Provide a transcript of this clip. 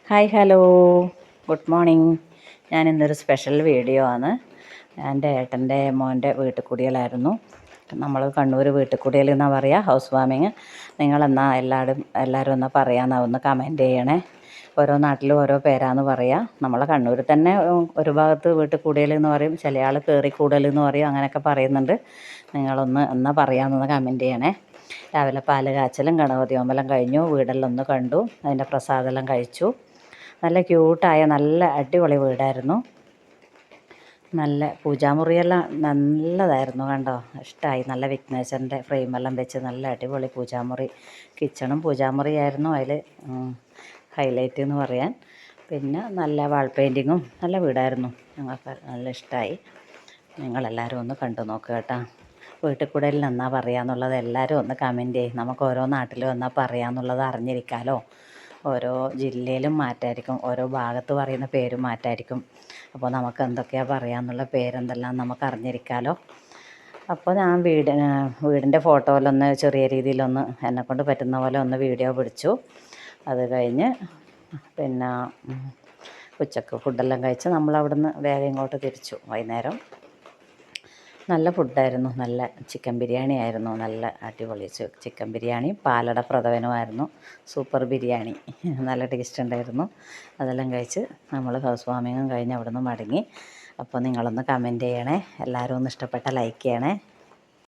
Hi hello good morning. ഞാൻ ഇന്നൊരു special video ആണ്. എൻ്റെ ഏട്ടൻ്റെ മോൻ്റെ വീട്ടിൽ കൂടിയലായിരുന്നു. നമ്മൾ കണ്ണൂർ വീട്ടിൽ കൂടിയൽ എന്നാണ് പറയുക, ഹൗസ് വാമിങ്. നിങ്ങളെന്നാ എല്ലാവരും എന്നാ പറയാമെന്നാ ഒന്ന് കമൻറ്റ് ചെയ്യണേ. ഓരോ നാട്ടിലും ഓരോ പേരാന്ന് പറയുക. നമ്മളെ കണ്ണൂരിൽ തന്നെ ഒരു ഭാഗത്ത് വീട്ടിൽ കൂടിയൽ എന്ന് പറയും, ചില ആൾ കയറി കൂടൽ എന്ന് പറയും, അങ്ങനെയൊക്കെ പറയുന്നുണ്ട്. നിങ്ങളൊന്ന് എന്നാ പറയാമെന്നൊന്ന് കമൻറ്റ് ചെയ്യണേ. രാവിലെ പാല് കാച്ചലും ഗണപതി അമ്പലം കഴിഞ്ഞു, വീടെല്ലാം ഒന്ന് കണ്ടു, അതിൻ്റെ പ്രസാദമെല്ലാം കഴിച്ചു. നല്ല ക്യൂട്ടായ നല്ല അടിപൊളി വീടായിരുന്നു. നല്ല പൂജാമുറിയെല്ലാം നല്ലതായിരുന്നു, കണ്ടോ, ഇഷ്ടമായി. നല്ല വിഘ്നേശ്വരൻ്റെ ഫ്രെയിമെല്ലാം വെച്ച് നല്ല അടിപൊളി പൂജാമുറി, കിച്ചണും പൂജാമുറിയായിരുന്നു അതിൽ ഹൈലൈറ്റ് എന്ന് പറയാൻ. പിന്നെ നല്ല വാൾ പെയിൻറ്റിങ്ങും നല്ല വീടായിരുന്നു, ഞങ്ങൾക്ക് നല്ല ഇഷ്ടമായി. നിങ്ങളെല്ലാവരും ഒന്ന് കണ്ടു നോക്കുക കേട്ടോ. വീട്ടിൽ കൂടലിൽ എന്നാ പറയാമെന്നുള്ളത് എല്ലാവരും ഒന്ന് കമൻറ്റ് ചെയ്യും. നമുക്ക് ഓരോ നാട്ടിലും എന്നാ പറയാമെന്നുള്ളത് അറിഞ്ഞിരിക്കാമല്ലോ. ഓരോ ജില്ലയിലും മാറ്റമായിരിക്കും, ഓരോ ഭാഗത്ത് പറയുന്ന പേരും മാറ്റമായിരിക്കും. അപ്പോൾ നമുക്ക് എന്തൊക്കെയാണ് പറയാമെന്നുള്ള പേരെന്തെല്ലാം നമുക്ക് അറിഞ്ഞിരിക്കാമല്ലോ. അപ്പോൾ ഞാൻ വീടിൻ്റെ ഫോട്ടോയിലൊന്ന് ചെറിയ രീതിയിലൊന്ന് എന്നെക്കൊണ്ട് പറ്റുന്ന പോലെ ഒന്ന് വീഡിയോ പിടിച്ചു. അത് കഴിഞ്ഞ് പിന്നെ ഉച്ചക്ക് ഫുഡെല്ലാം കഴിച്ച് നമ്മൾ അവിടുന്ന് വേഗം ഇങ്ങോട്ട് തിരിച്ചു. വൈകുന്നേരം നല്ല ഫുഡായിരുന്നു, നല്ല ചിക്കൻ ബിരിയാണി ആയിരുന്നു, നല്ല അടിപൊളി ചിക്കൻ ബിരിയാണി, പാലട പ്രഥമനുമായിരുന്നു, സൂപ്പർ ബിരിയാണി, നല്ല ടേസ്റ്റ് ഉണ്ടായിരുന്നു. അതെല്ലാം കഴിച്ച് നമ്മൾ ഹൗസ് വാമിങ്ങും കഴിഞ്ഞ് അവിടെ നിന്ന് മടങ്ങി. അപ്പോൾ നിങ്ങളൊന്ന് കമൻറ്റ് ചെയ്യണേ, എല്ലാവരും ഒന്ന് ഇഷ്ടപ്പെട്ട ലൈക്ക് ചെയ്യണേ.